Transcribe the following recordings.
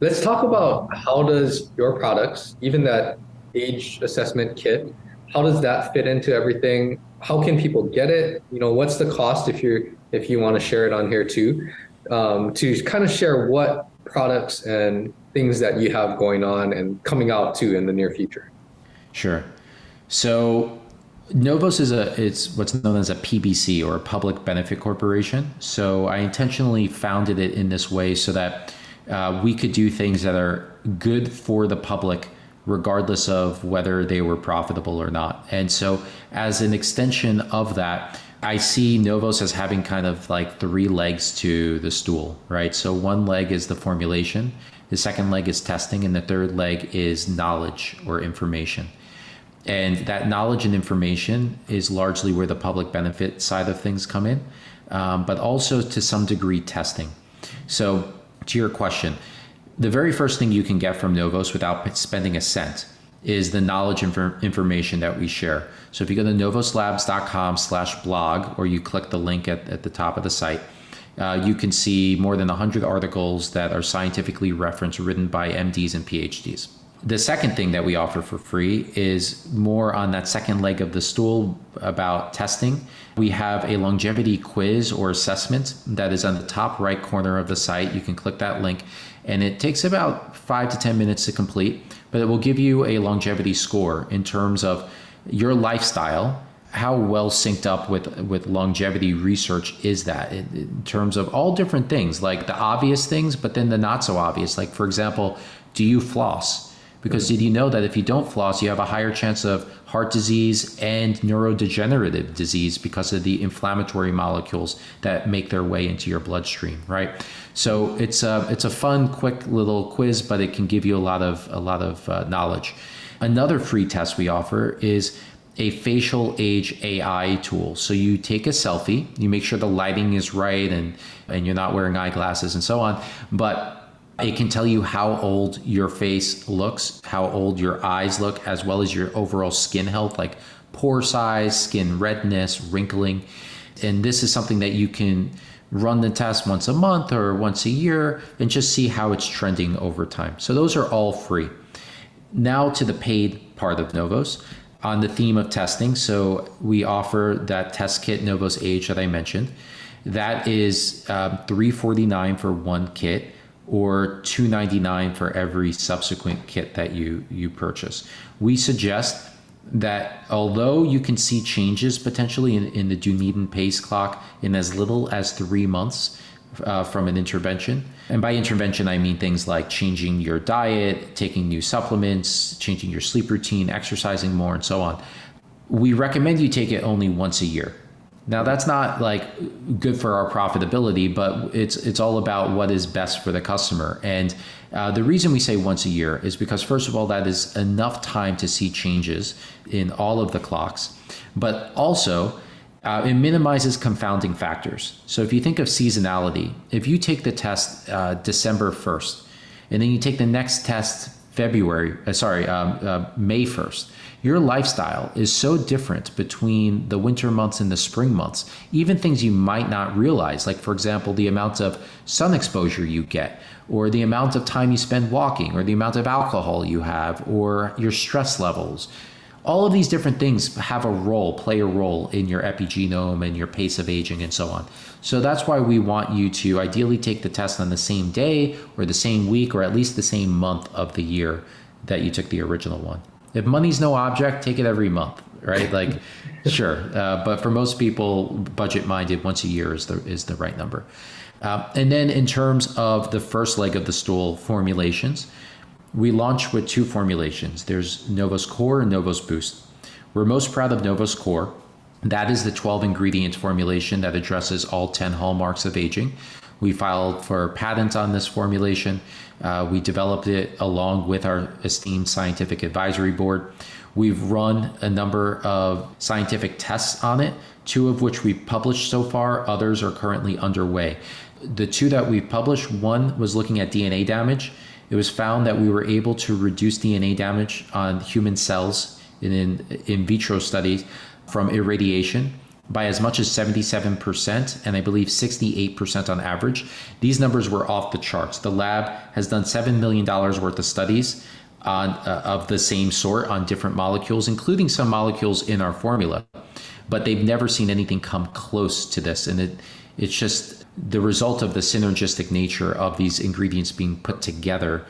Let's talk about how does your products, even that age assessment kit, how does that fit into everything? How can people get it? What's the cost if you want to share it on here too, to kind of share what products and things that you have going on and coming out too in the near future. Sure. So Novos it's what's known as a PBC, or a public benefit corporation. So I intentionally founded it in this way so that we could do things that are good for the public, regardless of whether they were profitable or not. And so as an extension of that, I see Novos as having kind of like three legs to the stool, right? So one leg is the formulation, the second leg is testing, and the third leg is knowledge or information. And that knowledge and information is largely where the public benefit side of things come in, but also to some degree testing. So to your question, the very first thing you can get from Novos without spending a cent is the knowledge information that we share. So if you go to novoslabs.com/blog, or you click the link at the top of the site, you can see more than 100 articles that are scientifically referenced, written by MDs and PhDs. The second thing that we offer for free is more on that second leg of the stool about testing. We have a longevity quiz or assessment that is on the top right corner of the site. You can click that link, and it takes about 5 to 10 minutes to complete, but it will give you a longevity score in terms of your lifestyle. How well synced up with longevity research is that, in terms of all different things, like the obvious things, but then the not so obvious. Like, for example, do you floss? Because did you know that if you don't floss, you have a higher chance of heart disease and neurodegenerative disease because of the inflammatory molecules that make their way into your bloodstream, right? So it's a fun, quick little quiz, but it can give you a lot of knowledge. Another free test we offer is a facial age AI tool. So you take a selfie, you make sure the lighting is right, and you're not wearing eyeglasses and so on, but it can tell you how old your face looks, how old your eyes look, as well as your overall skin health, like pore size, skin redness, wrinkling. And this is something that you can run the test once a month or once a year and just see how it's trending over time. So those are all free. Now to the paid part of Novos, on the theme of testing. So we offer that test kit, Novos Age, that I mentioned. That is $349 for one kit, or $299 for every subsequent kit that you purchase. We suggest that although you can see changes potentially in the Dunedin pace clock in as little as 3 months from an intervention, and by intervention I mean things like changing your diet, taking new supplements, changing your sleep routine, exercising more, and so on, we recommend you take it only once a year. Now, that's not like good for our profitability, but it's all about what is best for the customer. And the reason we say once a year is because, first of all, that is enough time to see changes in all of the clocks, but also it minimizes confounding factors. So if you think of seasonality, if you take the test December 1st, and then you take the next test May 1st, your lifestyle is so different between the winter months and the spring months, even things you might not realize, like, for example, the amount of sun exposure you get, or the amount of time you spend walking, or the amount of alcohol you have, or your stress levels. All of these different things play a role in your epigenome and your pace of aging and so on. So that's why we want you to ideally take the test on the same day or the same week or at least the same month of the year that you took the original one. If money's no object, take it every month, right? Like, sure. But for most people, budget-minded, once a year is the right number. And then in terms of the first leg of the stool, formulations, we launch with 2 formulations. There's Novos Core and Novos Boost. We're most proud of Novos Core. That is the 12 ingredient formulation that addresses all 10 hallmarks of aging. We filed for patent on this formulation. We developed it along with our esteemed scientific advisory board. We've run a number of scientific tests on it, 2 of which we've published so far. Others are currently underway. The 2 that we've published, one was looking at DNA damage. It was found that we were able to reduce DNA damage on human cells in vitro studies from irradiation by as much as 77%, and I believe 68% on average. These numbers were off the charts. The lab has done $7 million worth of studies of the same sort on different molecules, including some molecules in our formula, but they've never seen anything come close to this. And it's just the result of the synergistic nature of these ingredients being put together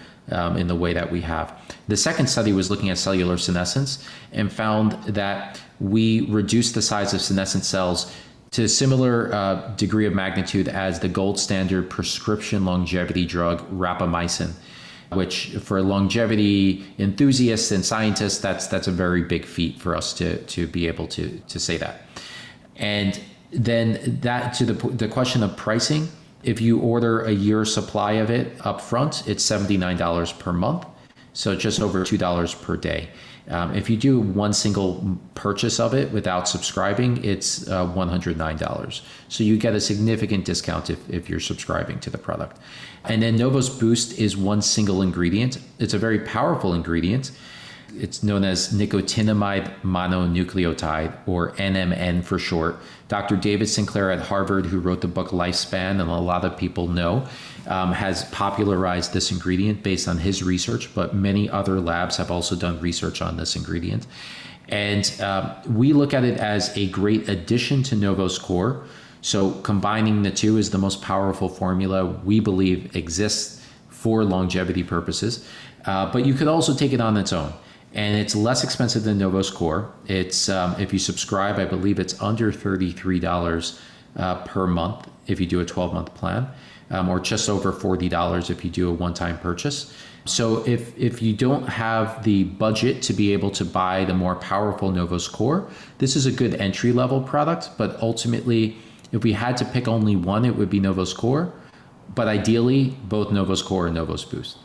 in the way that we have. The second study was looking at cellular senescence and found that we reduced the size of senescent cells to a similar degree of magnitude as the gold standard prescription longevity drug rapamycin, which for longevity enthusiasts and scientists, that's a very big feat for us to be able to say that. And then that to the question of pricing, if you order a year's supply of it up front, it's $79 per month. So just over $2 per day. If you do one single purchase of it without subscribing, it's $109. So you get a significant discount if you're subscribing to the product. And then NOVOS Boost is one single ingredient. It's a very powerful ingredient. It's known as nicotinamide mononucleotide, or NMN for short. Dr. David Sinclair at Harvard, who wrote the book Lifespan, and a lot of people know, has popularized this ingredient based on his research, but many other labs have also done research on this ingredient. And we look at it as a great addition to NOVOS Core. So combining the two is the most powerful formula we believe exists for longevity purposes. But you could also take it on its own. And it's less expensive than NOVOS Core. It's if you subscribe, I believe it's under $33 per month if you do a 12-month plan, or just over $40 if you do a one-time purchase. So if you don't have the budget to be able to buy the more powerful NOVOS Core, this is a good entry-level product. But ultimately, if we had to pick only one, it would be NOVOS Core. But ideally, both NOVOS Core and NOVOS Boost.